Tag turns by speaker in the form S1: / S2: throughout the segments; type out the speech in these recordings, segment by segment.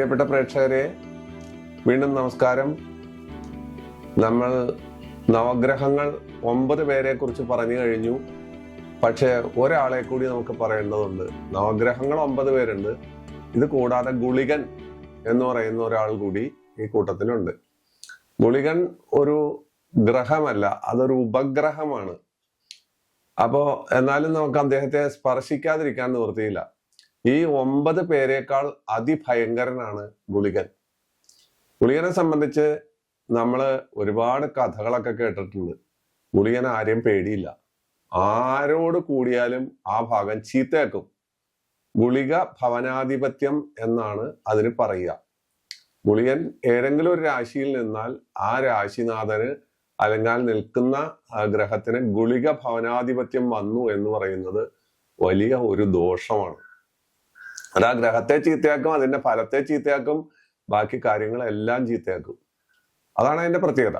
S1: പ്രിയപ്പെട്ട പ്രേക്ഷകരെ, വീണ്ടും നമസ്കാരം. നമ്മൾ നവഗ്രഹങ്ങൾ 9 പേരെ കുറിച്ച് പറഞ്ഞു കഴിഞ്ഞു. പക്ഷെ ഒരാളെ കൂടി നമുക്ക് പറയേണ്ടതുണ്ട്. നവഗ്രഹങ്ങൾ 9 പേരുണ്ട്. ഇത് കൂടാതെ ഗുളികൻ എന്ന് പറയുന്ന ഒരാൾ കൂടി ഈ കൂട്ടത്തിലുണ്ട്. ഗുളികൻ ഒരു ഗ്രഹമല്ല, അതൊരു ഉപഗ്രഹമാണ്. അപ്പോ എന്നാലും നമുക്ക് അദ്ദേഹത്തെ സ്പർശിക്കാതിരിക്കാൻ നിവൃത്തിയില്ല. ഈ 9 പേരേക്കാൾ അതിഭയങ്കരനാണ് ഗുളികൻ. ഗുളികനെ സംബന്ധിച്ച് നമ്മള് ഒരുപാട് കഥകളൊക്കെ കേട്ടിട്ടുണ്ട്. ഗുളികൻ ആരെയും പേടിയില്ല. ആരോട് കൂടിയാലും ആ ഭാഗം ചീത്തയാക്കും. ഗുളിക ഭവനാധിപത്യം എന്നാണ് അതിന് പറയുക. ഗുളികൻ ഏതെങ്കിലും ഒരു രാശിയിൽ നിന്നാൽ ആ രാശിനാഥന് അല്ലെങ്കിൽ നിൽക്കുന്ന ഗ്രഹത്തിന് ഗുളിക ഭവനാധിപത്യം വന്നു എന്ന് പറയുന്നത് വലിയ ഒരു ദോഷമാണ്. അത് ആ ഗ്രഹത്തെ ചീത്തയാക്കും, അതിന്റെ ഫലത്തെ ചീത്തയാക്കും, ബാക്കി കാര്യങ്ങളെല്ലാം ചീത്തയാക്കും. അതാണ് അതിന്റെ പ്രത്യേകത.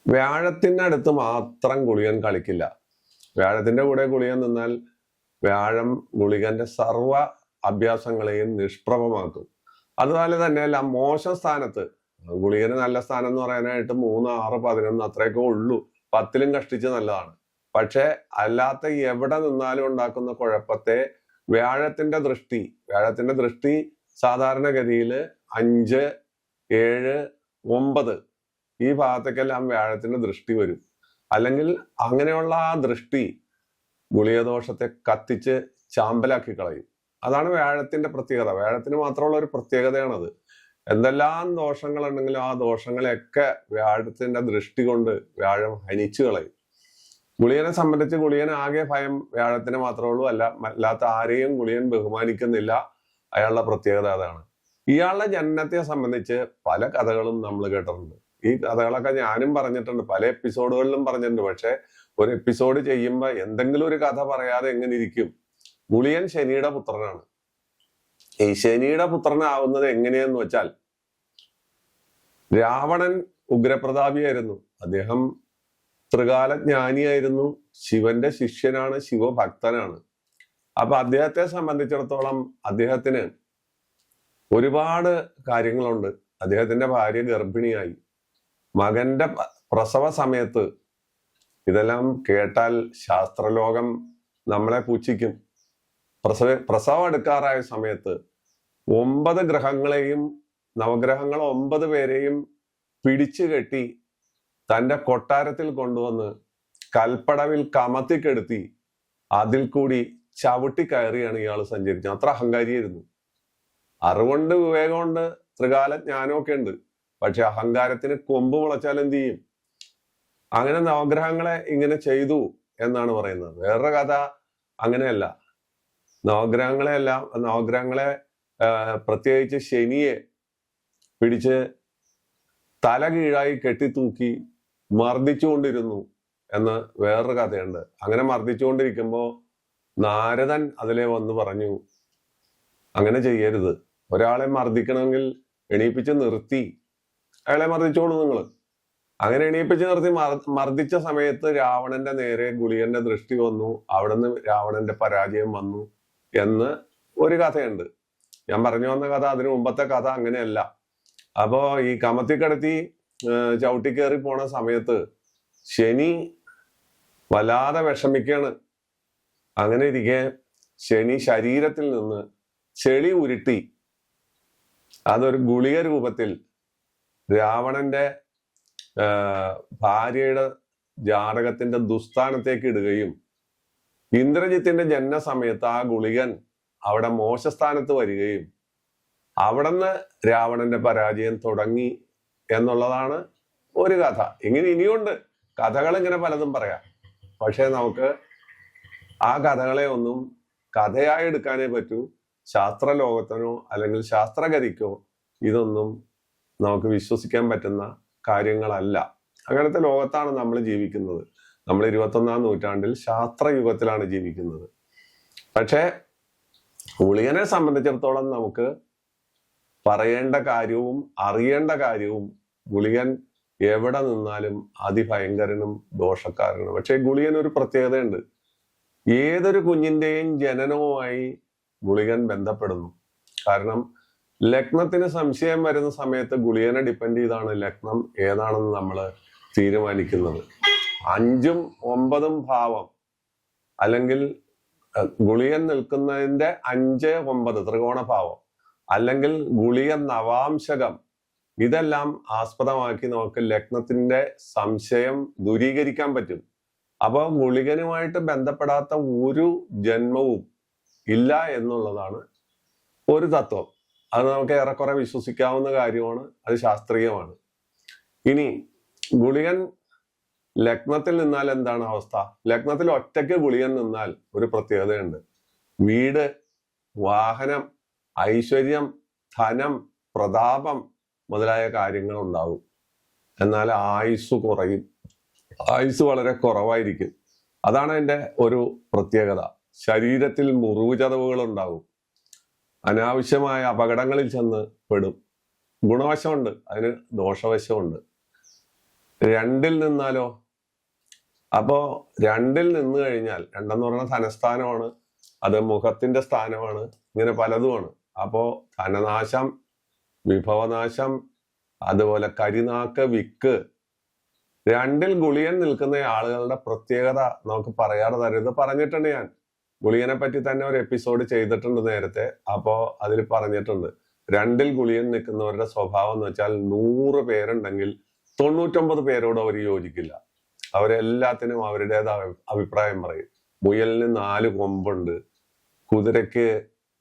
S1: വ്യാഴത്തിന്റെ അടുത്ത് മാത്രം ഗുളികൻ കളിക്കില്ല. വ്യാഴത്തിന്റെ കൂടെ ഗുളികൻ നിന്നാൽ വ്യാഴം ഗുളികന്റെ സർവ അഭ്യാസങ്ങളെയും നിഷ്പ്രഭമാക്കും. അതുപോലെ തന്നെയല്ല, മോശം സ്ഥാനത്ത് ഗുളികന് നല്ല സ്ഥാനം എന്ന് പറയാനായിട്ട് 3, 6, 11 അത്രയൊക്കെ ഉള്ളൂ. 10ലും കഷ്ടിച്ച് നല്ലതാണ്. പക്ഷെ അല്ലാത്ത എവിടെ നിന്നാലും ഉണ്ടാക്കുന്ന കുഴപ്പത്തെ വ്യാഴത്തിന്റെ ദൃഷ്ടി സാധാരണഗതിയിൽ 5, 7, 9 ഈ ഭാഗത്തേക്കെല്ലാം വ്യാഴത്തിന്റെ ദൃഷ്ടി വരും. അല്ലെങ്കിൽ അങ്ങനെയുള്ള ആ ദൃഷ്ടി ഗുളികദോഷത്തെ കത്തിച്ച് ചാമ്പലാക്കി കളയും. അതാണ് വ്യാഴത്തിന്റെ പ്രത്യേകത. വ്യാഴത്തിന് മാത്രമുള്ള ഒരു പ്രത്യേകതയാണത്. എന്തെല്ലാം ദോഷങ്ങളുണ്ടെങ്കിലും ആ ദോഷങ്ങളെയൊക്കെ വ്യാഴത്തിന്റെ ദൃഷ്ടി കൊണ്ട് വ്യാഴം ഹനിച്ചു കളയും. ഗുളികനെ സംബന്ധിച്ച് ഗുളികൻ ആകെ ഭയം വ്യാഴത്തിന് മാത്രമേ ഉള്ളൂ. അല്ലാത്ത ആരെയും ഗുളികൻ ബഹുമാനിക്കുന്നില്ല. അയാളുടെ പ്രത്യേകത അതാണ്. ഇയാളുടെ ജനനത്തെ സംബന്ധിച്ച് പല കഥകളും നമ്മൾ കേട്ടിട്ടുണ്ട്. ഈ കഥകളൊക്കെ ഞാനും പറഞ്ഞിട്ടുണ്ട്, പല എപ്പിസോഡുകളിലും പറഞ്ഞിട്ടുണ്ട്. പക്ഷെ ഒരു എപ്പിസോഡ് ചെയ്യുമ്പോൾ എന്തെങ്കിലും ഒരു കഥ പറയാതെ എങ്ങനെ ഇരിക്കും? ഗുളികൻ ശനിയുടെ പുത്രനാണ്. ഈ ശനിയുടെ പുത്രനാവുന്നത് എങ്ങനെയെന്ന് വെച്ചാൽ, രാവണൻ ഉഗ്രപ്രതാപിയായിരുന്നു. അദ്ദേഹം ത്രികാലജ്ഞാനിയായിരുന്നു, ശിവന്റെ ശിഷ്യനാണ്, ശിവഭക്തനാണ്. അപ്പൊ അദ്ദേഹത്തെ സംബന്ധിച്ചിടത്തോളം അദ്ദേഹത്തിന് ഒരുപാട് കാര്യങ്ങളുണ്ട്. അദ്ദേഹത്തിന്റെ ഭാര്യ ഗർഭിണിയായി. മകന്റെ പ്രസവ സമയത്ത്, ഇതെല്ലാം കേട്ടാൽ ശാസ്ത്രലോകം നമ്മളെ പുച്ഛിക്കും. പ്രസവം എടുക്കാറായ സമയത്ത് 9 ഗ്രഹങ്ങളെയും നവഗ്രഹങ്ങൾ 9 പേരെയും പിടിച്ചു കെട്ടി തന്റെ കൊട്ടാരത്തിൽ കൊണ്ടുവന്ന് കൽപ്പടവിൽ കമത്തിക്കെടുത്തി അതിൽ കൂടി ചവിട്ടി കയറിയാണ് ഇയാൾ സഞ്ചരിച്ചത്. അത്ര അഹങ്കാരിയായിരുന്നു. അറിവുണ്ട്, വിവേകമുണ്ട്, ത്രികാല ജ്ഞാനമൊക്കെ ഉണ്ട്. പക്ഷെ അഹങ്കാരത്തിന് കൊമ്പ് മുളച്ചാൽ എന്ത് ചെയ്യും? അങ്ങനെ നവഗ്രഹങ്ങളെ ഇങ്ങനെ ചെയ്തു എന്നാണ് പറയുന്നത്. വേറൊരു കഥ അങ്ങനെയല്ല. നവഗ്രഹങ്ങളെ പ്രത്യേകിച്ച് ശനിയെ പിടിച്ച് തല കീഴായി കെട്ടിത്തൂക്കി മർദ്ദിച്ചുകൊണ്ടിരുന്നു എന്ന് വേറൊരു കഥയുണ്ട്. അങ്ങനെ മർദ്ദിച്ചുകൊണ്ടിരിക്കുമ്പോ നാരദൻ അതിലെ വന്ന് പറഞ്ഞു, അങ്ങനെ ചെയ്യരുത്. ഒരാളെ മർദ്ദിക്കണമെങ്കിൽ എണീപ്പിച്ച് നിർത്തി അയാളെ മർദ്ദിച്ചോളൂ നിങ്ങൾ. അങ്ങനെ എണീപ്പിച്ച് നിർത്തി മർദ്ദിച്ച സമയത്ത് രാവണന്റെ നേരെ ഗുളികന്റെ ദൃഷ്ടി വന്നു. അവിടുന്ന് രാവണന്റെ പരാജയം വന്നു എന്ന് ഒരു കഥയുണ്ട്. ഞാൻ പറഞ്ഞു വന്ന കഥ, അതിനു മുമ്പത്തെ കഥ അങ്ങനെയല്ല. അപ്പോ ഈ കമത്തിക്കടത്തി ചവിട്ടിക്കേറി പോണ സമയത്ത് ശനി വല്ലാതെ വിഷമിക്കാണ്. അങ്ങനെ ഇരിക്കെ ശനി ശരീരത്തിൽ നിന്ന് ചെളി ഉരുട്ടി അതൊരു ഗുളിക രൂപത്തിൽ രാവണന്റെ ഭാര്യയുടെ ജാതകത്തിന്റെ ദുസ്ഥാനത്തേക്ക് ഇടുകയും, ഇന്ദ്രജിത്തിന്റെ ജനന സമയത്ത് ആ ഗുളികൻ അവിടെ മോശസ്ഥാനത്ത് വരികയും അവിടുന്ന് രാവണന്റെ പരാജയം തുടങ്ങി എന്നുള്ളതാണ് ഒരു കഥ. ഇങ്ങനെ ഇനിയുണ്ട് കഥകൾ, ഇങ്ങനെ പലതും പറയാം. പക്ഷെ നമുക്ക് ആ കഥകളെ ഒന്നും കഥയായി എടുക്കാനേ പറ്റൂ. ശാസ്ത്രലോകത്തിനോ അല്ലെങ്കിൽ ശാസ്ത്രഗതിക്കോ ഇതൊന്നും നമുക്ക് വിശ്വസിക്കാൻ പറ്റുന്ന കാര്യങ്ങളല്ല. അങ്ങനത്തെ ലോകത്താണ് നമ്മൾ ജീവിക്കുന്നത്. നമ്മൾ 21ാം നൂറ്റാണ്ടിൽ ശാസ്ത്രയുഗത്തിലാണ് ജീവിക്കുന്നത്. പക്ഷെ ഗുളികനെ സംബന്ധിച്ചിടത്തോളം നമുക്ക് പറയേണ്ട കാര്യവും അറിയേണ്ട കാര്യവും, ഗുളികൻ എവിടെ നിന്നാലും അതിഭയങ്കരനും ദോഷക്കാരനും. പക്ഷെ ഗുളികൻ ഒരു പ്രത്യേകതയുണ്ട്. ഏതൊരു കുഞ്ഞിന്റെയും ജനനവുമായി ഗുളികൻ ബന്ധപ്പെടുന്നു. കാരണം ലഗ്നത്തിന് സംശയം വരുന്ന സമയത്ത് ഗുളികനെ ഡിപ്പെൻഡ് ചെയ്താണ് ലഗ്നം ഏതാണെന്ന് നമ്മൾ തീരുമാനിക്കുന്നത്. 5ഉം 9ഉം ഭാവം അല്ലെങ്കിൽ ഗുളികൻ നിൽക്കുന്നതിന്റെ 5, 9 ത്രികോണ ഭാവം അല്ലെങ്കിൽ ഗുളികൻ നവാംശകം, ഇതെല്ലാം ആസ്പദമാക്കി നമുക്ക് ലഗ്നത്തിന്റെ സംശയം ദൂരീകരിക്കാൻ പറ്റും. അപ്പൊ ഗുളികനുമായിട്ട് ബന്ധപ്പെടാത്ത ഒരു ജന്മവും ഇല്ല എന്നുള്ളതാണ് ഒരു തത്വം. അത് നമുക്ക് ഏറെക്കുറെ വിശ്വസിക്കാവുന്ന കാര്യമാണ്, അത് ശാസ്ത്രീയമാണ്. ഇനി ഗുളികൻ ലഗ്നത്തിൽ നിന്നാൽ എന്താണ് അവസ്ഥ? ലഗ്നത്തിൽ ഒറ്റയ്ക്ക് ഗുളികൻ നിന്നാൽ ഒരു പ്രത്യേകതയുണ്ട്. വീട്, വാഹനം, ഐശ്വര്യം, ധനം, പ്രതാപം മുതലായ കാര്യങ്ങൾ ഉണ്ടാവും. എന്നാൽ ആയുസ് കുറയും, ആയുസ് വളരെ കുറവായിരിക്കും. അതാണ് അതിന്റെ ഒരു പ്രത്യേകത. ശരീരത്തിൽ മുറിവ് ചതവുകൾ ഉണ്ടാവും, അനാവശ്യമായ അപകടങ്ങളിൽ ചെന്ന് പെടും. ഗുണവശമുണ്ട്, അതിന് ദോഷവശമുണ്ട്. 2ൽ നിന്നാലോ? അപ്പോ 2ൽ നിന്ന് കഴിഞ്ഞാൽ, 2 പറഞ്ഞാൽ ധനസ്ഥാനമാണ്, അത് മുഖത്തിന്റെ സ്ഥാനമാണ്, ഇങ്ങനെ പലതുമാണ്. അപ്പോ ധനനാശം, വിഭവനാശം, അതുപോലെ കരിനാക്ക്, വിക്ക്. 2ൽ ഗുളികൻ നിൽക്കുന്ന ആളുകളുടെ പ്രത്യേകത നമുക്ക് പറയാതെ തരുന്നത് പറഞ്ഞിട്ടുണ്ട്. ഞാൻ ഗുളികനെ പറ്റി തന്നെ ഒരു എപ്പിസോഡ് ചെയ്തിട്ടുണ്ട് നേരത്തെ. അപ്പോ അതിൽ പറഞ്ഞിട്ടുണ്ട് 2ൽ ഗുളികൻ നിൽക്കുന്നവരുടെ സ്വഭാവം എന്ന് വെച്ചാൽ 100 പേരുണ്ടെങ്കിൽ 99 പേരോട് അവർ യോജിക്കില്ല. അവരെല്ലാത്തിനും അവരുടേതായ അഭിപ്രായം പറയും. മുയലിന് 4 കൊമ്പുണ്ട്, കുതിരയ്ക്ക്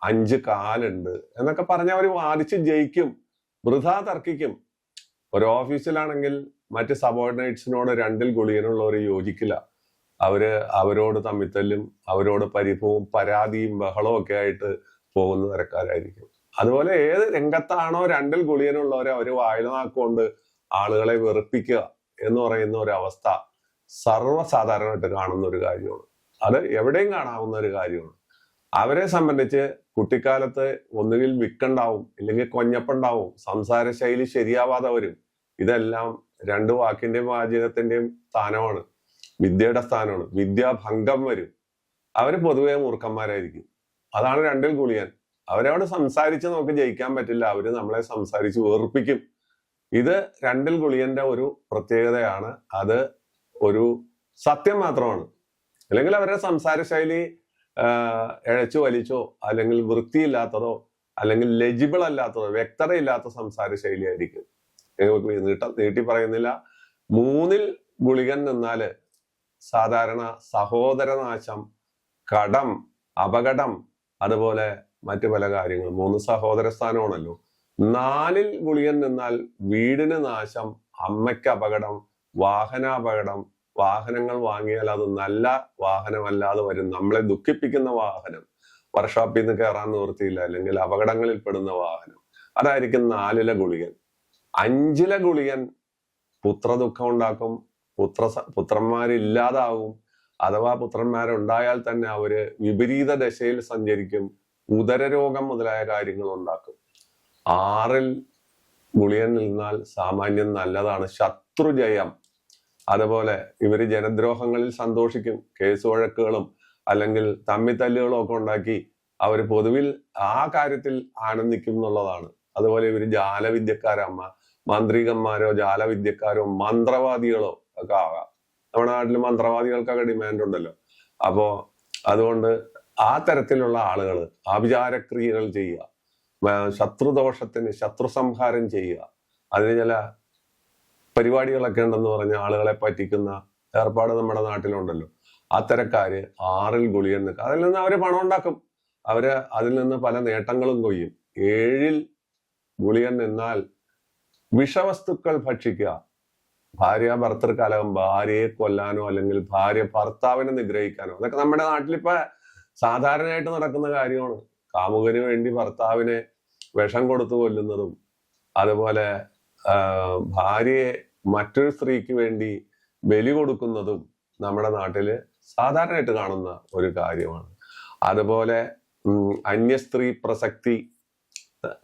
S1: 5 കാലുണ്ട് എന്നൊക്കെ പറഞ്ഞ് അവർ വാദിച്ച് ജയിക്കും, വൃഥാ തർക്കിക്കും. ഒരു ഓഫീസിലാണെങ്കിൽ മറ്റ് സബോർഡിനേറ്റ്സിനോട് 2ൽ ഗുളികനുള്ളവർ യോജിക്കില്ല. അവരോട് തമ്മിത്തല്ലും, അവരോട് പരിഭവവും പരാതിയും ബഹളവും ഒക്കെ ആയിട്ട് പോകുന്ന തരക്കാരായിരിക്കും. അതുപോലെ ഏത് രംഗത്താണോ 2ൽ ഗുളികനുള്ളവരെ അവർ വായിലാക്കൊണ്ട് ആളുകളെ വെറുപ്പിക്കുക എന്ന് പറയുന്ന ഒരു അവസ്ഥ സർവ്വസാധാരണമായിട്ട് കാണുന്ന ഒരു കാര്യമാണ്. അത് എവിടെയും കാണാവുന്ന ഒരു കാര്യമാണ്. അവരെ സംബന്ധിച്ച് കുട്ടിക്കാലത്ത് ഒന്നുകിൽ വിക്കുണ്ടാവും, ഇല്ലെങ്കിൽ കൊഞ്ഞപ്പുണ്ടാവും, സംസാര ശൈലി ശരിയാവാതെ വരും. ഇതെല്ലാം 2 വാക്കിന്റെയും വാചകത്തിന്റെയും സ്ഥാനമാണ്, വിദ്യയുടെ സ്ഥാനമാണ്. വിദ്യാഭംഗം വരും. അവര് പൊതുവെ മൂർഖന്മാരായിരിക്കും. അതാണ് 2ൽ ഗുളികൻ. അവരോട് സംസാരിച്ച് നമുക്ക് ജയിക്കാൻ പറ്റില്ല, അവര് നമ്മളെ സംസാരിച്ച് വേർപ്പിക്കും. ഇത് 2ൽ ഗുളികന്റെ ഒരു പ്രത്യേകതയാണ്. അത് ഒരു സത്യം മാത്രമാണ്. അല്ലെങ്കിൽ അവരുടെ സംസാര ശൈലി ഇഴച്ചു വലിച്ചോ അല്ലെങ്കിൽ വൃത്തിയില്ലാത്തതോ അല്ലെങ്കിൽ ലെജിബിൾ അല്ലാത്തതോ വ്യക്തതയില്ലാത്ത സംസാര ശൈലി ആയിരിക്കും. നീട്ടി പറയുന്നില്ല. 3ൽ ഗുളികൻ നിന്നാല് സാധാരണ സഹോദരനാശം, കടം, അപകടം, അതുപോലെ മറ്റു പല കാര്യങ്ങളും. 3 സഹോദര സ്ഥാനമാണല്ലോ. 4ൽ ഗുളികൻ നിന്നാൽ വീടിന് നാശം, അമ്മയ്ക്ക് അപകടം, വാഹനാപകടം. വാഹനങ്ങൾ വാങ്ങിയാൽ അത് നല്ല വാഹനമല്ലാതെ വരും, നമ്മളെ ദുഃഖിപ്പിക്കുന്ന വാഹനം, വർക്ക്ഷോപ്പിൽ നിന്ന് കയറാൻ നിവൃത്തിയില്ല, അല്ലെങ്കിൽ അപകടങ്ങളിൽ പെടുന്ന വാഹനം. അതായിരിക്കും 4ലെ ഗുളികൻ. 5ലെ ഗുളികൻ പുത്രദുഃഖം ഉണ്ടാക്കും, പുത്രന്മാരില്ലാതാവും. അഥവാ പുത്രന്മാരുണ്ടായാൽ തന്നെ അവര് വിപരീത ദശയിൽ സഞ്ചരിക്കും, ഉദരരോഗം മുതലായ കാര്യങ്ങൾ ഉണ്ടാക്കും. 6ൽ ഗുളികൻ നിന്നാൽ സാമാന്യം നല്ലതാണ്, ശത്രുജയം. അതുപോലെ ഇവര് ജനദ്രോഹങ്ങളിൽ സന്തോഷിക്കും, കേസ് വഴക്കുകളും അല്ലെങ്കിൽ തമ്മിത്തല്ലുകളും ഒക്കെ ഉണ്ടാക്കി അവർ പൊതുവിൽ ആ കാര്യത്തിൽ ആനന്ദിക്കും എന്നുള്ളതാണ്. അതുപോലെ ഇവര് ജാലവിദ്യക്കാരമ്മ, മാന്ത്രികന്മാരോ ജാലവിദ്യക്കാരോ മന്ത്രവാദികളോ ഒക്കെ ആകാം. നമ്മുടെ നാട്ടിൽ മന്ത്രവാദികൾക്കൊക്കെ ഡിമാൻഡ് ഉണ്ടല്ലോ. അപ്പോ അതുകൊണ്ട് ആ തരത്തിലുള്ള ആളുകൾ ആഭിചാരക്രിയകൾ ചെയ്യുക, ശത്രുദോഷത്തിന് ശത്രുസംഹാരം ചെയ്യുക, അതിന് ചില പരിപാടികളൊക്കെ ഉണ്ടെന്ന് പറഞ്ഞ ആളുകളെ പറ്റിക്കുന്ന ഏർപ്പാട് നമ്മുടെ നാട്ടിലുണ്ടല്ലോ. അത്തരക്കാര് 6ൽ ഗുളികൻ നിൽക്കുക. അതിൽ നിന്ന് അവര് പണം ഉണ്ടാക്കും, അവര് അതിൽ നിന്ന് പല നേട്ടങ്ങളും കൊയ്യും. 7ൽ ഗുളികൻ നിന്നാൽ വിഷവസ്തുക്കൾ ഭക്ഷിക്കുക, ഭാര്യ ഭർത്തൃ കലഹം, ഭാര്യയെ കൊല്ലാനോ അല്ലെങ്കിൽ ഭാര്യ ഭർത്താവിനെ നിഗ്രഹിക്കാനോ, അതൊക്കെ നമ്മുടെ നാട്ടിലിപ്പോ സാധാരണയായിട്ട് നടക്കുന്ന കാര്യമാണ്. കാമുകന് വേണ്ടി ഭർത്താവിനെ വിഷം കൊടുത്തു കൊല്ലുന്നതും, അതുപോലെ ഭാര്യയെ മറ്റൊരു സ്ത്രീക്ക് വേണ്ടി ബലി കൊടുക്കുന്നതും നമ്മുടെ നാട്ടില് സാധാരണയായിട്ട് കാണുന്ന ഒരു കാര്യമാണ്. അതുപോലെ അന്യസ്ത്രീ പ്രസക്തി,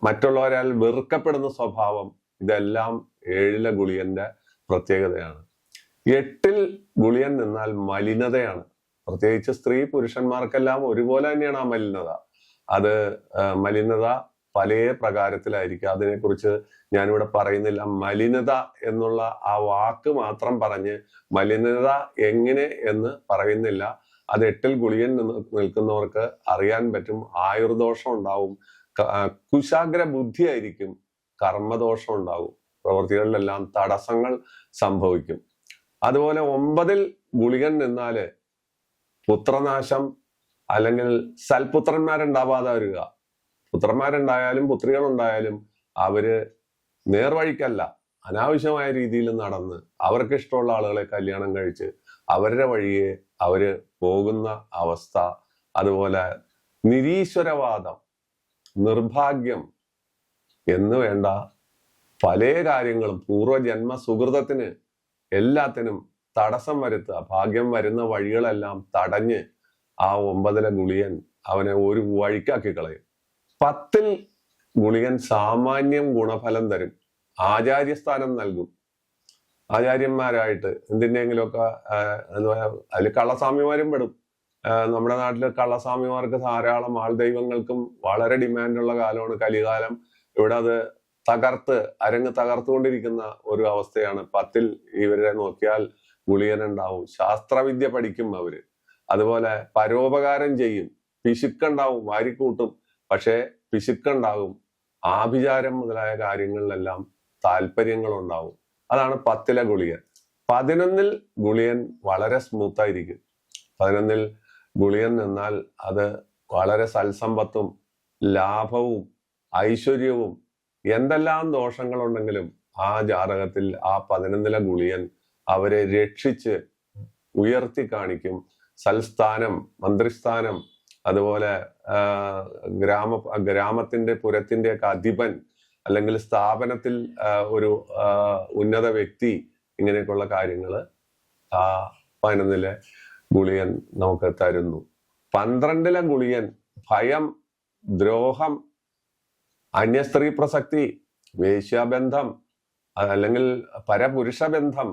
S1: മറ്റുള്ളവരാൽ വെറുക്കപ്പെടുന്ന സ്വഭാവം, ഇതെല്ലാം 7ലെ ഗുളികന്റെ പ്രത്യേകതയാണ്. 8ൽ ഗുളികൻ നിന്നാൽ മലിനതയാണ്. പ്രത്യേകിച്ച് സ്ത്രീ പുരുഷന്മാർക്കെല്ലാം ഒരുപോലെ തന്നെയാണ് ആ മലിനത. അത് മലിനത പല പ്രകാരത്തിലായിരിക്കും. അതിനെക്കുറിച്ച് ഞാനിവിടെ പറയുന്നില്ല. മലിനത എന്നുള്ള ആ വാക്ക് മാത്രം പറഞ്ഞ് മലിനത എങ്ങനെ എന്ന് പറയുന്നില്ല. അത് 8-ൽ ഗുളികൻ നിൽക്കുന്നവർക്ക് അറിയാൻ പറ്റും. ആയുർദോഷം ഉണ്ടാവും, കുശാഗ്ര ബുദ്ധിയായിരിക്കും, കർമ്മദോഷം ഉണ്ടാവും, പ്രവൃത്തികളിലെല്ലാം തടസ്സങ്ങൾ സംഭവിക്കും. അതുപോലെ 9-ൽ ഗുളികൻ നിന്നാല് പുത്രനാശം, അല്ലെങ്കിൽ സൽപുത്രന്മാരുണ്ടാവാതെ വരിക. പുത്രന്മാരുണ്ടായാലും പുത്രികളുണ്ടായാലും അവര് നേർവഴിക്കല്ല, അനാവശ്യമായ രീതിയിൽ നടന്ന് അവർക്ക് ഇഷ്ടമുള്ള ആളുകളെ കല്യാണം കഴിച്ച് അവരുടെ വഴിയെ അവര് പോകുന്ന അവസ്ഥ. അതുപോലെ നിരീശ്വരവാദം, നിർഭാഗ്യം എന്ന് വേണ്ട പല കാര്യങ്ങളും, പൂർവജന്മ സുഹൃതത്തിന് എല്ലാത്തിനും തടസ്സം വരുത്തുക. ഭാഗ്യം വരുന്ന വഴികളെല്ലാം തടഞ്ഞ് ആ 9-ലെ ഗുളികൻ അവനെ ഒരു വഴിക്കാക്കി കളയും. 10-ൽ ഗുളികൻ സാമാന്യം ഗുണഫലം തരും, ആചാര്യസ്ഥാനം നൽകും. ആചാര്യന്മാരായിട്ട് എന്തിനെങ്കിലുമൊക്കെ അതിൽ കള്ളസ്വാമിമാരും പെടും. നമ്മുടെ നാട്ടില് കള്ളസ്വാമിമാർക്ക് ധാരാളം ആൾദൈവങ്ങൾക്കും വളരെ ഡിമാൻഡുള്ള കാലമാണ് കലികാലം. ഇവിടെ അത് അരങ്ങ് തകർത്തുകൊണ്ടിരിക്കുന്ന ഒരു അവസ്ഥയാണ്. 10-ൽ ഇവരെ നോക്കിയാൽ ഗുളികനുണ്ടാവും. ശാസ്ത്രവിദ്യ പഠിക്കും അവര്. അതുപോലെ പരോപകാരം ചെയ്യും. പിശുക്കുണ്ടാവും, വാരിക്കൂട്ടും, പക്ഷെ പിശുക്കുണ്ടാകും. ആഭിചാരം മുതലായ കാര്യങ്ങളിലെല്ലാം താല്പര്യങ്ങളുണ്ടാവും. അതാണ് 10-ലെ ഗുളികൻ. 11-ൽ ഗുളികൻ വളരെ സ്മൂത്തായിരിക്കും. 11-ൽ ഗുളികൻ നിന്നാൽ അത് വളരെ സൽസമ്പത്തും ലാഭവും ഐശ്വര്യവും എന്തെല്ലാം ദോഷങ്ങളുണ്ടെങ്കിലും ആ ജാതകത്തിൽ ആ 11-ലെ ഗുളികൻ അവരെ രക്ഷിച്ച് ഉയർത്തി കാണിക്കും. സൽസ്ഥാനം, മന്ത്രിസ്ഥാനം, അതുപോലെ ഗ്രാമത്തിന്റെ പുരത്തിന്റെ ഒക്കെ അധിപൻ, അല്ലെങ്കിൽ സ്ഥാപനത്തിൽ ഒരു ഉന്നത വ്യക്തി, ഇങ്ങനെയൊക്കെയുള്ള കാര്യങ്ങൾ ആ 11-ലെ ഗുളികൻ നമുക്ക് തരുന്നു. 12-ലെ ഗുളികൻ ഭയം, ദ്രോഹം, അന്യസ്ത്രീ പ്രസക്തി, വേശ്യാബന്ധം, അല്ലെങ്കിൽ പരപുരുഷ ബന്ധം,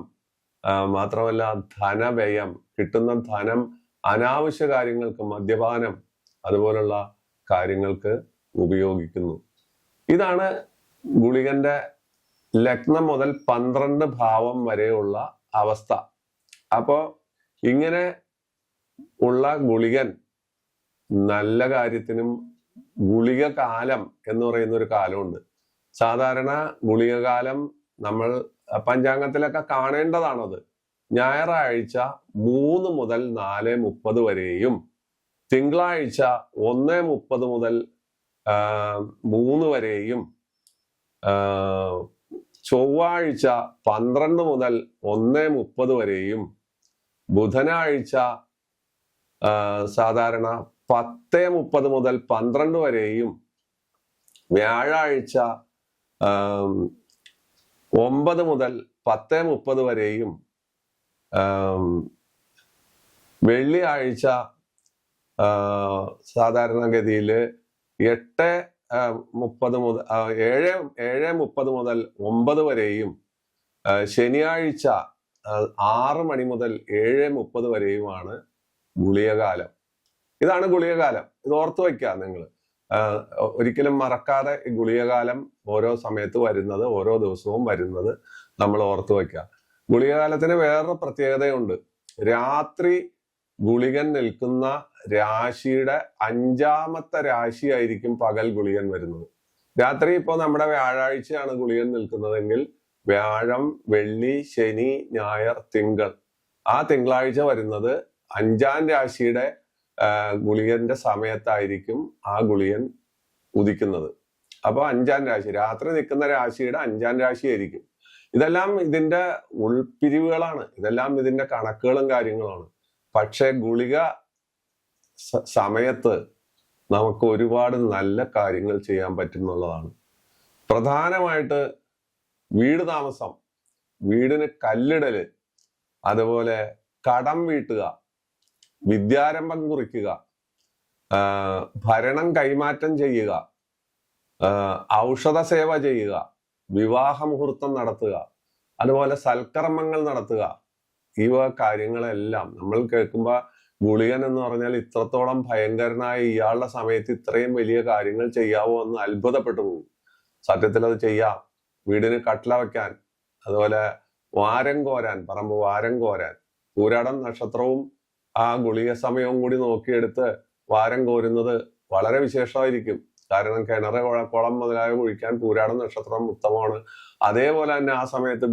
S1: മാത്രമല്ല ധനവ്യയം, കിട്ടുന്ന ധനം അനാവശ്യ കാര്യങ്ങൾക്ക്, മദ്യപാനം, അതുപോലുള്ള കാര്യങ്ങൾക്ക് ഉപയോഗിക്കുന്നു. ഇതാണ് ഗുളികന്റെ ലഗ്നം മുതൽ 12 ഭാവം വരെയുള്ള അവസ്ഥ. അപ്പോ ഇങ്ങനെ ഉള്ള ഗുളികൻ നല്ല കാര്യത്തിനും ഗുളിക കാലം എന്ന് പറയുന്ന ഒരു കാലമുണ്ട്. സാധാരണ ഗുളിക കാലം നമ്മൾ പഞ്ചാംഗത്തിലൊക്കെ കാണേണ്ടതാണത്. ഞായറാഴ്ച 3 മുതൽ 4:30 വരെയും, തിങ്കളാഴ്ച 1:30 മുതൽ 3 വരെയും, ചൊവ്വാഴ്ച 12 മുതൽ 1:30 വരെയും, ബുധനാഴ്ച സാധാരണ 10:30 മുതൽ 12 വരെയും, വ്യാഴാഴ്ച 9 മുതൽ 10:30 വരെയും, വെള്ളിയാഴ്ച സാധാരണഗതിയിൽ 8:30 മുതൽ 7:30 മുതൽ 9 വരെയും, ശനിയാഴ്ച 6 മണി മുതൽ 7:30 വരെയുമാണ് ഗുളികകാലം. ഇതാണ് ഗുളികകാലം. ഇത് ഓർത്തു വയ്ക്കുക നിങ്ങൾ. ഒരിക്കലും മറക്കാതെ ഈ ഗുളികകാലം ഓരോ സമയത്ത് വരുന്നത്, ഓരോ ദിവസവും വരുന്നത് നമ്മൾ ഓർത്തു വയ്ക്കുക. ഗുളികകാലത്തിന് വേറൊരു പ്രത്യേകതയുണ്ട്. രാത്രി ഗുളികൻ നിൽക്കുന്ന രാശിയുടെ 5ാമത്തെ രാശിയായിരിക്കും പകൽ ഗുളികൻ വരുന്നത്. രാത്രി ഇപ്പൊ നമ്മുടെ വ്യാഴാഴ്ചയാണ് ഗുളികൻ നിൽക്കുന്നതെങ്കിൽ വ്യാഴം, വെള്ളി, ശനി, ഞായർ, തിങ്കൾ, ആ തിങ്കളാഴ്ച വരുന്നത് 5ാം രാശിയുടെ ഗുളികന്റെ സമയത്തായിരിക്കും ആ ഗുളികൻ ഉദിക്കുന്നത്. അപ്പൊ 5ാം രാശി, രാത്രി നിൽക്കുന്ന രാശിയുടെ 5ാം രാശിയായിരിക്കും. ഇതെല്ലാം ഇതിന്റെ ഉൾപിരിവുകളാണ്, ഇതെല്ലാം ഇതിന്റെ കണക്കുകളും കാര്യങ്ങളുമാണ്. പക്ഷെ ഗുളിക സമയത്ത് നമുക്ക് ഒരുപാട് നല്ല കാര്യങ്ങൾ ചെയ്യാൻ പറ്റുന്നുള്ളതാണ്. പ്രധാനമായിട്ട് വീട് താമസം, വീടിന് കല്ലിടല്, അതുപോലെ കടം വീട്ടുക, വിദ്യാരംഭം കുറിക്കുക, ഭരണം കൈമാറ്റം ചെയ്യുക, ഔഷധ സേവ ചെയ്യുക, വിവാഹ മുഹൂർത്തം നടത്തുക, അതുപോലെ സൽക്കർമ്മങ്ങൾ നടത്തുക. ഇവ കാര്യങ്ങളെല്ലാം നമ്മൾ കേൾക്കുമ്പോൾ ഗുളികൻ എന്ന് പറഞ്ഞാൽ ഇത്രത്തോളം ഭയങ്കരനായ ഇയാളുടെ സമയത്ത് ഇത്രയും വലിയ കാര്യങ്ങൾ ചെയ്യാവോ എന്ന് അത്ഭുതപ്പെട്ടു പോകും. സത്യത്തിൽ അത് ചെയ്യാം. വീടിന് കട്ട്ല വെക്കാൻ, അതുപോലെ വാരം കോരാൻ, പറമ്പ് വാരം കോരാൻ, പൂരാടം നക്ഷത്രവും ആ ഗുളിക സമയവും കൂടി നോക്കിയെടുത്ത് വാരം കോരുന്നത് വളരെ വിശേഷമായിരിക്കും. കാരണം കിണറ്, കുളം മുതലായ കുഴിക്കാൻ പൂരാടം നക്ഷത്രം ഉത്തമമാണ്. അതേപോലെ തന്നെ ആ സമയത്ത്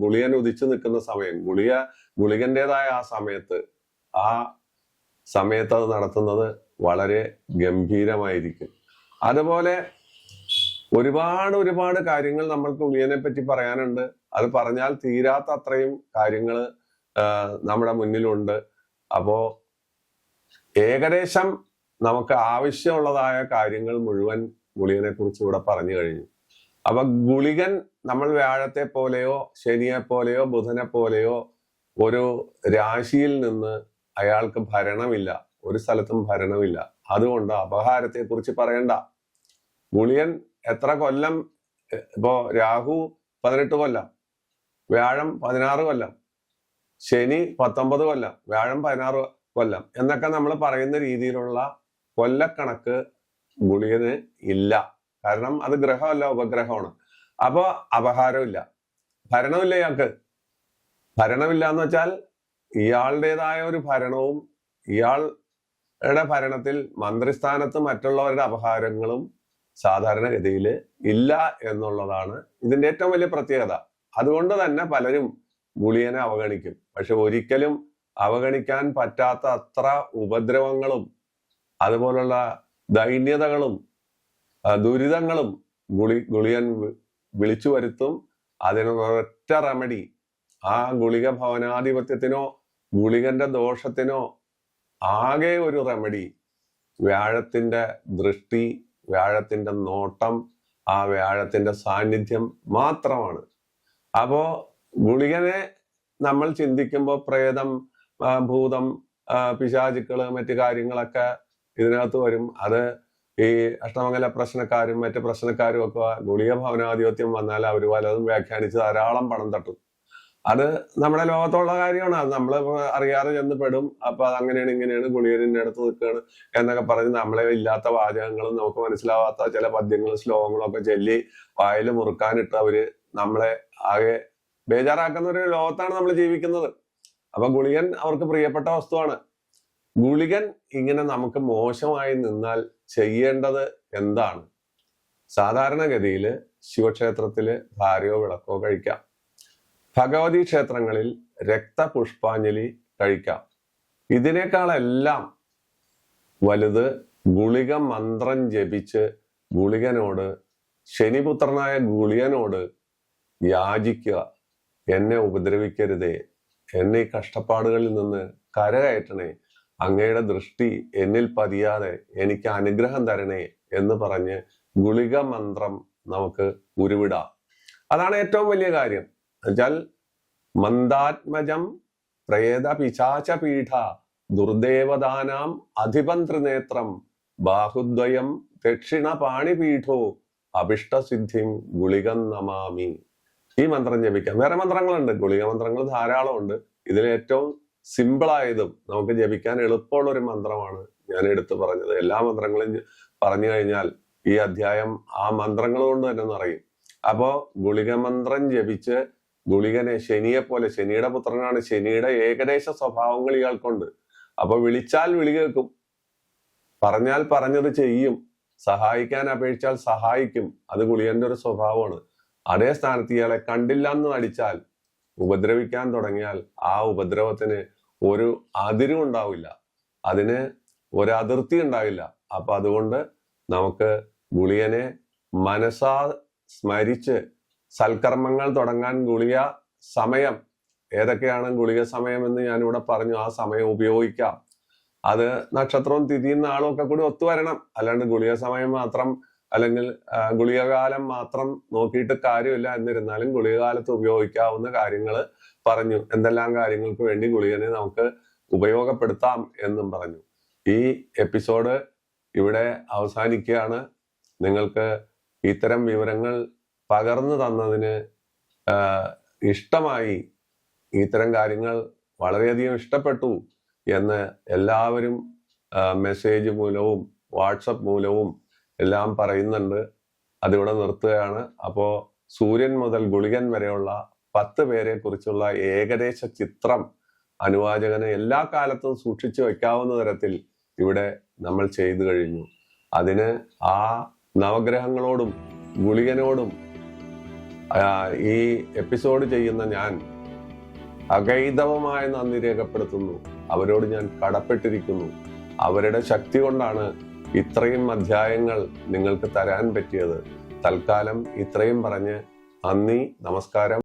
S1: ഗുളികൻ ഉദിച്ചു നിൽക്കുന്ന സമയം, ഗുളികന്റേതായ ആ സമയത്ത് അത് നടത്തുന്നത് വളരെ ഗംഭീരമായിരിക്കും. അതുപോലെ ഒരുപാട് കാര്യങ്ങൾ നമ്മൾക്ക് ഗുളികനെ പറ്റി പറയാനുണ്ട്. അത് പറഞ്ഞാൽ തീരാത്ത അത്രയും കാര്യങ്ങൾ നമ്മുടെ മുന്നിലുണ്ട്. അപ്പോ ഏകദേശം നമുക്ക് ആവശ്യമുള്ളതായ കാര്യങ്ങൾ മുഴുവൻ ഗുളികനെ കുറിച്ച് ഇവിടെ പറഞ്ഞു കഴിഞ്ഞു. അപ്പൊ ഗുളികൻ നമ്മൾ വ്യാഴത്തെ പോലെയോ ശനിയെ പോലെയോ ബുധനെ പോലെയോ ഒരു രാശിയിൽ നിന്ന് അയാൾക്ക് ഭരണമില്ല, ഒരു സ്ഥലത്തും ഭരണമില്ല. അതുകൊണ്ട് അപഹാരത്തെ കുറിച്ച് പറയണ്ട. ഗുളികൻ എത്ര കൊല്ലം, ഇപ്പോ രാഹു 18 കൊല്ലം, വ്യാഴം 16 കൊല്ലം, ശനി 19 കൊല്ലം, വ്യാഴം 16 കൊല്ലം എന്നൊക്കെ നമ്മൾ പറയുന്ന രീതിയിലുള്ള കൊല്ലക്കണക്ക് ഗുളികന് ഇല്ല. കാരണം അത് ഗ്രഹമല്ല, ഉപഗ്രഹമാണ്. അപ്പോ അപഹാരമില്ല, ഭരണമില്ല. ഇയാൾക്ക് ഭരണമില്ല എന്ന് വെച്ചാൽ ഇയാളുടേതായ ഒരു ഭരണവും ഇയാളുടെ ഭരണത്തിൽ മന്ത്രിസ്ഥാനത്ത് മറ്റുള്ളവരുടെ അപഹാരങ്ങളും സാധാരണഗതിയിൽ ഇല്ല എന്നുള്ളതാണ് ഇതിന്റെ ഏറ്റവും വലിയ പ്രത്യേകത. അതുകൊണ്ട് തന്നെ പലരും ഗുളികനെ അവഗണിക്കും. പക്ഷെ ഒരിക്കലും അവഗണിക്കാൻ പറ്റാത്ത അത്ര ഉപദ്രവങ്ങളും അതുപോലുള്ള ദൈന്യതകളും ദുരിതങ്ങളും ഗുളികൻ വിളിച്ചു വരുത്തും. അതിനൊരൊറ്റ റെമഡി, ആ ഗുളിക ഭവനാധിപത്യത്തിനോ ഗുളികന്റെ ദോഷത്തിനോ ആകെ ഒരു റെമഡി വ്യാഴത്തിന്റെ ദൃഷ്ടി, വ്യാഴത്തിന്റെ നോട്ടം, ആ വ്യാഴത്തിന്റെ സാന്നിധ്യം മാത്രമാണ്. അപ്പോ ഗുളികനെ നമ്മൾ ചിന്തിക്കുമ്പോൾ പ്രേതം, ഭൂതം, പിശാചുക്കള്, മറ്റു കാര്യങ്ങളൊക്കെ ഇതിനകത്ത് വരും. അത് ഈ അഷ്ടമംഗല പ്രശ്നക്കാരും മറ്റു പ്രശ്നക്കാരും ഒക്കെ ഗുളിക ഭവനാധിപത്യം വന്നാൽ അവർ പലതും വ്യാഖ്യാനിച്ച് ധാരാളം പണം തട്ടും. അത് നമ്മുടെ ലോകത്തുള്ള കാര്യമാണ്. അത് നമ്മൾ അറിയാതെ ചെന്ന് പെടും. അപ്പൊ അത് അങ്ങനെയാണ് ഇങ്ങനെയാണ്, ഗുളികന്റെ അടുത്ത് നിൽക്കുകയാണ് എന്നൊക്കെ പറഞ്ഞ് നമ്മളെ ഇല്ലാത്ത വാചകങ്ങളും നമുക്ക് മനസ്സിലാവാത്ത ചില പദ്യങ്ങളും ശ്ലോകങ്ങളും ഒക്കെ ചൊല്ലി വായിൽ മുറുക്കാനിട്ട് അവര് നമ്മളെ ആകെ ബേജാറാക്കുന്ന ഒരു ലോകത്താണ് നമ്മൾ ജീവിക്കുന്നത്. അപ്പൊ ഗുളികൻ അവർക്ക് പ്രിയപ്പെട്ട വസ്തുവാണ്. ഗുളികൻ ഇങ്ങനെ നമുക്ക് മോശമായി നിന്നാൽ ചെയ്യേണ്ടത് എന്താണ്? സാധാരണഗതിയിൽ ശിവക്ഷേത്രത്തില് ധാരയോ വിളക്കോ കഴിക്കാം. ഭഗവതി ക്ഷേത്രങ്ങളിൽ രക്തപുഷ്പാഞ്ജലി കഴിക്കാം. ഇതിനേക്കാളെല്ലാം വലുത് ഗുളിക മന്ത്രം ജപിച്ച് ഗുളികനോട്, ശനിപുത്രനായ ഗുളികനോട് യാചിക്കുക, എന്നെ ഉപദ്രവിക്കരുതേ, എന്നെ ഈ കഷ്ടപ്പാടുകളിൽ നിന്ന് കരകയറ്റണേ, അങ്ങയുടെ ദൃഷ്ടി എന്നിൽ പതിയാതെ എനിക്ക് അനുഗ്രഹം തരണേ എന്ന് പറഞ്ഞ് ഗുളിക മന്ത്രം നമുക്ക് ഉരുവിടാം. അതാണ് ഏറ്റവും വലിയ കാര്യം. എന്നുവെച്ചാൽ മന്ദാത്മജം പ്രേത പിശാച പീഠ ദുർദേവതാനാം അധിപന്ത്രനേത്രം ബാഹുദ്വയം ദക്ഷിണ പാണിപീഠോ അഭിഷ്ടസിദ്ധിം ഗുളികം നമാമി. ഈ മന്ത്രം ജപിക്കാം. വേറെ മന്ത്രങ്ങളുണ്ട്, ഗുളിക മന്ത്രങ്ങൾ ധാരാളം ഉണ്ട്. ഇതിൽ ഏറ്റവും സിമ്പിളായതും നമുക്ക് ജപിക്കാൻ എളുപ്പമുള്ള ഒരു മന്ത്രമാണ് ഞാൻ എടുത്തു പറഞ്ഞത്. എല്ലാ മന്ത്രങ്ങളും പറഞ്ഞു കഴിഞ്ഞാൽ ഈ അധ്യായം ആ മന്ത്രങ്ങൾ കൊണ്ട് തന്നെ നിറയും. അപ്പോ ഗുളിക മന്ത്രം ജപിച്ച് ഗുളികനെ ശനിയെ പോലെ, ശനിയുടെ പുത്രനാണ്, ശനിയുടെ ഏകദേശ സ്വഭാവങ്ങൾ ഇയാൾക്കുണ്ട്. അപ്പൊ വിളിച്ചാൽ വിളി കേൾക്കും, പറഞ്ഞാൽ പറഞ്ഞത് ചെയ്യും, സഹായിക്കാൻ അപേക്ഷിച്ചാൽ സഹായിക്കും. അത് ഗുളികന്റെ ഒരു സ്വഭാവമാണ്. അതേ സ്ഥാനത്ത് ഇയാളെ കണ്ടില്ല എന്ന് നടിച്ചാൽ, ഉപദ്രവിക്കാൻ തുടങ്ങിയാൽ ആ ഉപദ്രവത്തിന് ഒരു അതിരും ഉണ്ടാവില്ല, അതിന് ഒരു അതിർത്തി ഉണ്ടാവില്ല. അപ്പൊ അതുകൊണ്ട് നമുക്ക് ഗുളികനെ മനസാ സ്മരിച്ച് സൽക്കർമ്മങ്ങൾ തുടങ്ങാൻ ഗുളിക സമയം ഏതൊക്കെയാണ് ഗുളിക സമയം എന്ന് ഞാനിവിടെ പറഞ്ഞു. ആ സമയം ഉപയോഗിക്കാം. അത് നക്ഷത്രവും തിഥിയും നാളും ഒക്കെ കൂടി ഒത്തുവരണം. അല്ലാണ്ട് ഗുളിക സമയം മാത്രം അല്ലെങ്കിൽ ഗുളികകാലം മാത്രം നോക്കിയിട്ട് കാര്യമില്ല. എന്നിരുന്നാലും ഗുളികകാലത്ത് ഉപയോഗിക്കാവുന്ന കാര്യങ്ങൾ പറഞ്ഞു. എന്തെല്ലാം കാര്യങ്ങൾക്ക് വേണ്ടി ഗുളികനെ നമുക്ക് ഉപയോഗപ്പെടുത്താം എന്നും പറഞ്ഞു. ഈ എപ്പിസോഡ് ഇവിടെ അവസാനിക്കുകയാണ്. നിങ്ങൾക്ക് ഇത്തരം വിവരങ്ങൾ പകർന്നു തന്നതിന് ഇഷ്ടമായി, ഇത്തരം കാര്യങ്ങൾ വളരെയധികം ഇഷ്ടപ്പെട്ടു എന്ന് എല്ലാവരും മെസ്സേജ് മൂലവും വാട്സപ്പ് മൂലവും എല്ലാം പറയുന്നുണ്ട്. അതിവിടെ നിർത്തുകയാണ്. അപ്പോൾ സൂര്യൻ മുതൽ ഗുളികൻ വരെയുള്ള 10 പേരെ കുറിച്ചുള്ള ഏകദേശ ചിത്രം അനുവാചകന് എല്ലാ കാലത്തും സൂക്ഷിച്ചു വെക്കാവുന്ന തരത്തിൽ ഇവിടെ നമ്മൾ ചെയ്തു കഴിഞ്ഞു. അതിന് ആ നവഗ്രഹങ്ങളോടും ഗുളികനോടും ഈ എപ്പിസോഡ് ചെയ്യുന്ന ഞാൻ അഗൈതവമായ നന്ദി രേഖപ്പെടുത്തുന്നു. അവരോട് ഞാൻ കടപ്പെട്ടിരിക്കുന്നു. അവരുടെ ശക്തി കൊണ്ടാണ് ഇത്രയും അധ്യായങ്ങൾ നിങ്ങൾക്ക് തരാൻ പറ്റിയത്. തൽക്കാലം ഇത്രയും പറഞ്ഞ് നന്ദി, നമസ്കാരം.